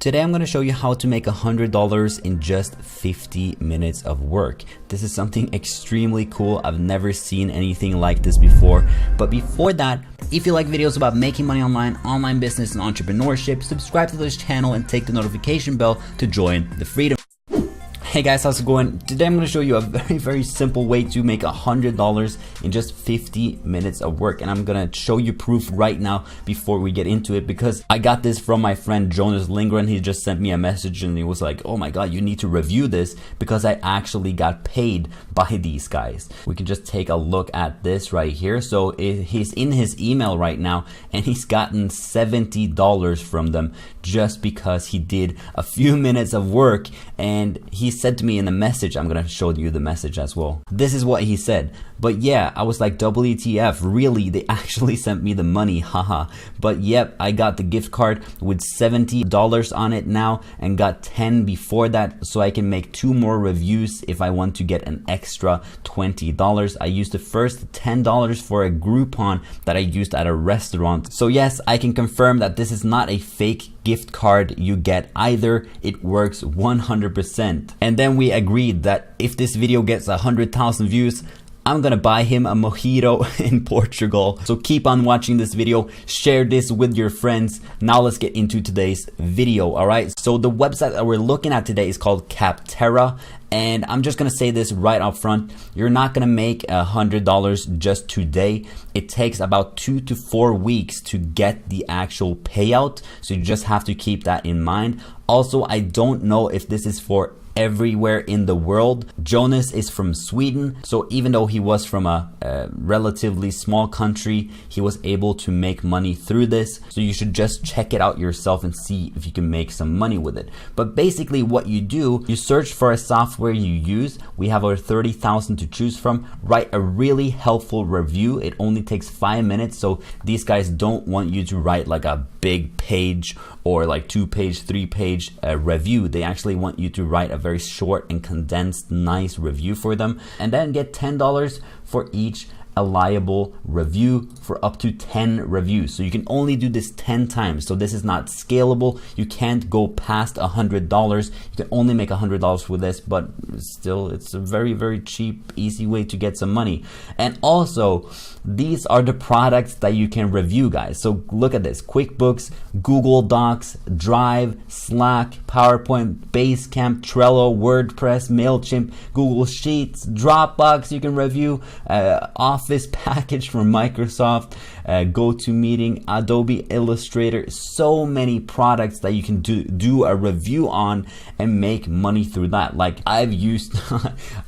Today I'm going to show you how to make $100 in just 50 minutes of work. This is something extremely cool. I've never seen anything like this before. But before that, if you like videos about making money online, online business, and entrepreneurship, subscribe to this channel and take the notification bell to join the freedom. Hey guys, how's it going? Today I'm going to show you a very simple way to make $100 in just 50 minutes of work, and I'm going to show you proof right now before we get into it, because I got this from my friend Jonas Lindgren. He just sent me a message and he was like, oh my god, you need to review this, because I actually got paid by these guys. We can just take a look at this right here. So he's in his email right now and he's gotten $70 from them just because he did a few minutes of work. And he said to me in the message, I'm gonna show you the message as well. This is what he said. But yeah, I was like, WTF, really? They actually sent me the money, haha. But yep, I got the gift card with $70 on it now and got 10 before that, so I can make 2 more reviews if I want to get an extra $20. I used the first $10 for a Groupon that I used at a restaurant. So yes, I can confirm that this is not a fake gift card you get either. It works 100%. And then we agreed that if this video gets 100,000 views, I'm gonna buy him a mojito in Portugal. So keep on watching this video, share this with your friends. Now let's get into today's video, alright? So the website that we're looking at today is called Capterra. And I'm just gonna say this right up front, you're not gonna make $100 just today. It takes about 2 to 4 weeks to get the actual payout. So you just have to keep that in mind. Also, I don't know if this is for everywhere in the world. Jonas is from Sweden, so even though he was from a relatively small country, he was able to make money through this. So you should just check it out yourself and see if you can make some money with it. But basically what you do, you search for a software you use. We have our 30,000 to choose from. Write a really helpful review. It only takes 5 minutes, so these guys don't want you to write like a big page or like 2-page, 3-page review. They actually want you to write a very short and condensed, nice review for them, and then get $10 for each liable review for up to 10 reviews. So you can only do this 10 times. So this is not scalable. You can't go past $100. You can only make $100 with this, but still it's a very cheap, easy way to get some money. And also, these are the products that you can review, guys. So look at this: QuickBooks, Google Docs, Drive, Slack, PowerPoint, Basecamp, Trello, WordPress, MailChimp, Google Sheets, Dropbox. You can review Office package from Microsoft, GoToMeeting, Adobe Illustrator. So many products that you can do a review on and make money through that. Like, I've used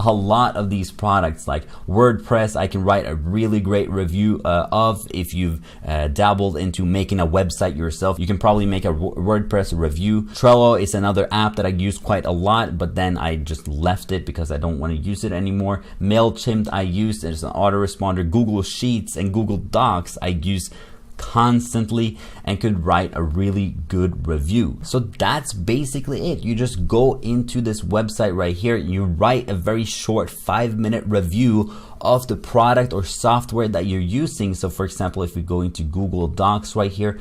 a lot of these products. Like WordPress, I can write a really great review of. If you've dabbled into making a website yourself, you can probably make a WordPress review. Trello is another app that I use quite a lot, but then I just left it because I don't want to use it anymore. MailChimp I use as an autoresponder. Google Sheets and Google Docs I use constantly and could write a really good review. So that's basically it. You just go into this website right here, you write a very short 5-minute review of the product or software that you're using. So for example, if we go into Google Docs right here,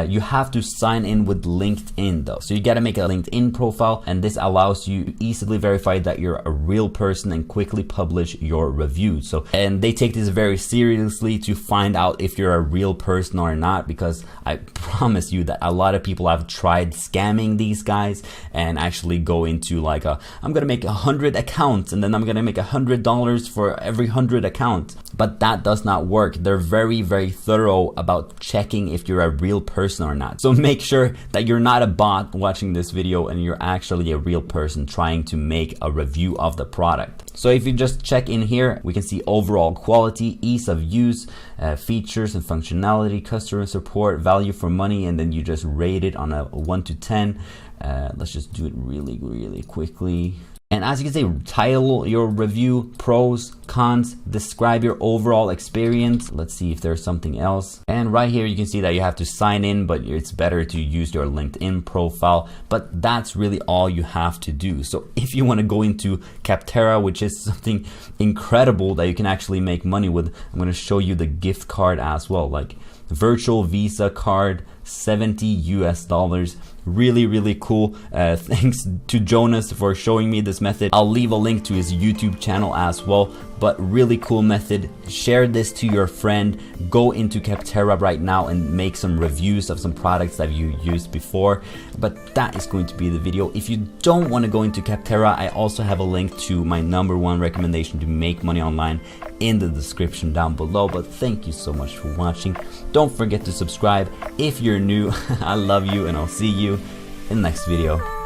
you have to sign in with LinkedIn though. So you got to make a LinkedIn profile, and this allows you to easily verify that you're a real person and quickly publish your review. So, and they take this very seriously to find out if you're a real person or not, because I promise you that a lot of people have tried scamming these guys and actually go into like I'm gonna make 100 accounts and then I'm gonna make $100 for every 100 accounts. But that does not work. They're very thorough about checking if you're a real person or not. So make sure that you're not a bot watching this video and you're actually a real person trying to make a review of the product. So if you just check in here, we can see overall quality, ease of use, features and functionality, customer support, value for money, and then you just rate it on a 1 to 10. Let's just do it really quickly. And as you can see, title your review, pros, cons, describe your overall experience. Let's see if there's something else. And right here you can see that you have to sign in, but it's better to use your LinkedIn profile. But that's really all you have to do. So if you want to go into Capterra, which is something incredible that you can actually make money with, I'm going to show you the gift card as well. Like, virtual Visa card, $70 US. Really cool. Thanks to Jonas for showing me this method. I'll leave a link to his YouTube channel as well, but really cool method. Share this to your friend. Go into Capterra right now and make some reviews of some products that you used before. But that is going to be the video. If you don't want to go into Capterra, I also have a link to my #1 recommendation to make money online in the description down below. But thank you so much for watching. Don't forget to subscribe if you're new. I love you, and I'll see you in the next video.